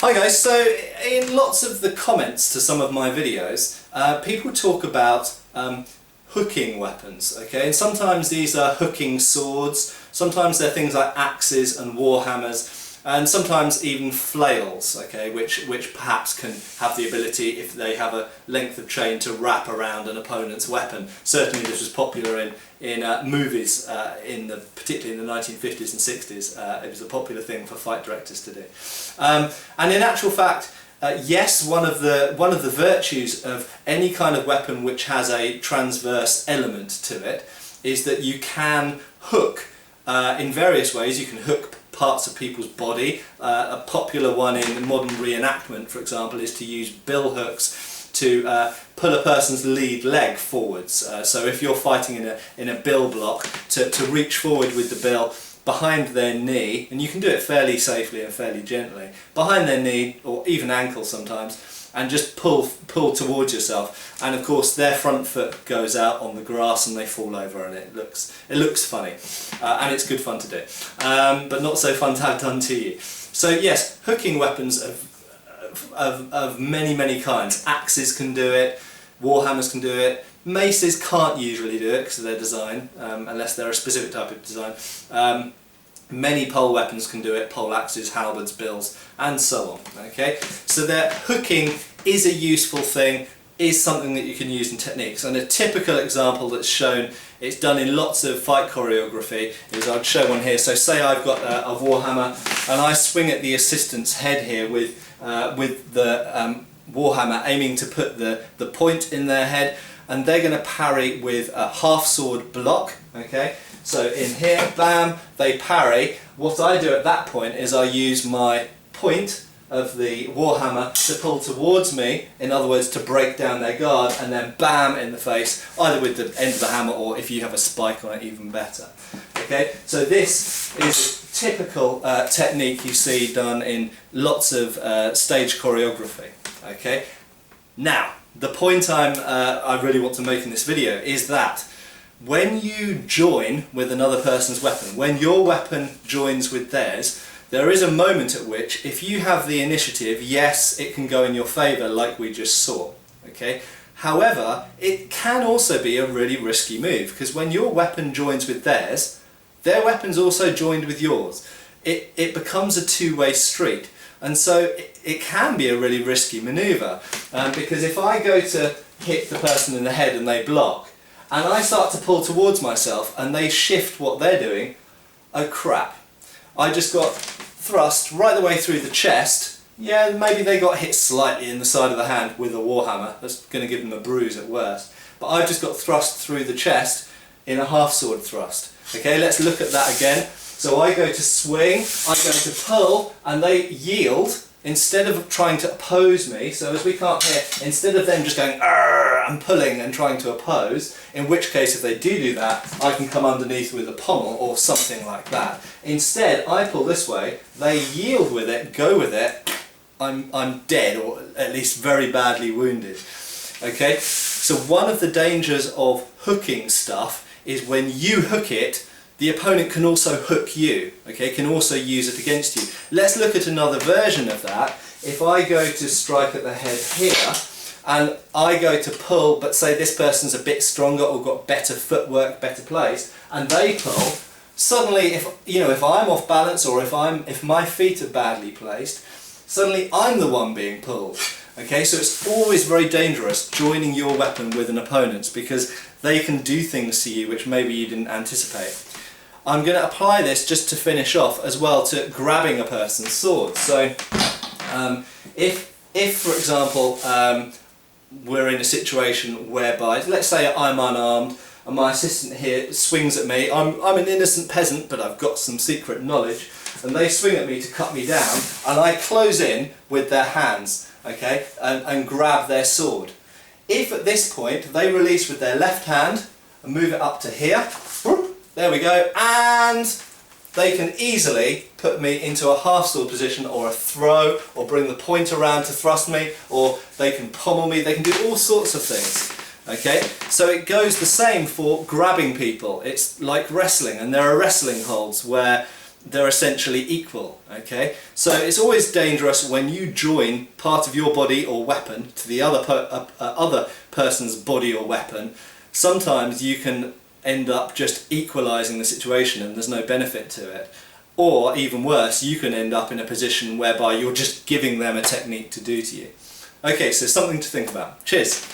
Hi guys, so in lots of the comments to some of my videos, people talk about hooking weapons, okay? And sometimes these are hooking swords, sometimes they're things like axes and warhammers, and sometimes even flails, okay, which perhaps can have the ability, if they have a length of chain, to wrap around an opponent's weapon. Certainly this was popular in movies, particularly in the 1950s and 60s. It was a popular thing for fight directors to do. And in actual fact, yes, one of the virtues of any kind of weapon which has a transverse element to it is that you can hook in various ways. You can hook parts of people's body. A popular one in modern reenactment, for example, is to use bill hooks to pull a person's lead leg forwards. So if you're fighting in a bill block, to reach forward with the bill behind their knee, and you can do it fairly safely and fairly gently, behind their knee or even ankle sometimes, and just pull towards yourself, and of course their front foot goes out on the grass and they fall over, and it looks funny, and it's good fun to do, but not so fun to have done to you. So yes, hooking weapons of many kinds. Axes can do it, warhammers can do it, maces can't usually do it because of their design, unless they're a specific type of design. Many pole weapons can do it, pole axes, halberds, bills, and so on. Okay, so their hooking is a useful thing, is something that you can use in techniques. And a typical example that's shown, it's done in lots of fight choreography, is I'd show one here. So say I've got a warhammer and I swing at the assistant's head here with the warhammer, aiming to put the point in their head, and they're going to parry with a half sword block. Okay, so in here, bam, they parry. What I do at that point is I use my point of the warhammer to pull towards me, in other words to break down their guard, and then bam in the face, either with the end of the hammer or if you have a spike on it, even better. Okay, so this is a typical technique you see done in lots of stage choreography. Okay, now the point I really want to make in this video is that when you join with another person's weapon, when your weapon joins with theirs, there is a moment at which, if you have the initiative, yes, it can go in your favour like we just saw. Okay? However, it can also be a really risky move, because when your weapon joins with theirs, their weapon's also joined with yours. It becomes a two-way street, and so it can be a really risky manoeuvre, because if I go to hit the person in the head and they block, and I start to pull towards myself and they shift what they're doing, oh crap, I just got thrust right the way through the chest. Yeah, maybe they got hit slightly in the side of the hand with a warhammer, that's going to give them a bruise at worst, but I've just got thrust through the chest in a half sword thrust. Okay, let's look at that again. So I go to swing, I go to pull, and they yield. Instead of trying to oppose me, so as we can't hear, instead of them just going "Arr!" and pulling and trying to oppose, in which case if they do that, I can come underneath with a pommel or something like that. Instead, I pull this way, they yield with it, go with it, I'm dead, or at least very badly wounded. Okay, so one of the dangers of hooking stuff is when you hook it, the opponent can also hook you, okay, can also use it against you. Let's look at another version of that. If I go to strike at the head here, and I go to pull, but say this person's a bit stronger or got better footwork, better place, and they pull, suddenly if I'm off balance, or if my feet are badly placed, suddenly I'm the one being pulled. Okay, so it's always very dangerous joining your weapon with an opponent's, because they can do things to you which maybe you didn't anticipate. I'm going to apply this just to finish off as well to grabbing a person's sword. So if for example we're in a situation whereby, let's say I'm unarmed and my assistant here swings at me, I'm an innocent peasant but I've got some secret knowledge, and they swing at me to cut me down, and I close in with their hands, okay, and grab their sword. If at this point they release with their left hand and move it up to here, there we go, and they can easily put me into a half sword position, or a throw, or bring the point around to thrust me, or they can pommel me, they can do all sorts of things. Okay, so it goes the same for grabbing people. It's like wrestling, and there are wrestling holds where they're essentially equal, okay? So it's always dangerous when you join part of your body or weapon to the other person's body or weapon. Sometimes you can end up just equalising the situation and there's no benefit to it. Or even worse, you can end up in a position whereby you're just giving them a technique to do to you. Okay, so something to think about. Cheers!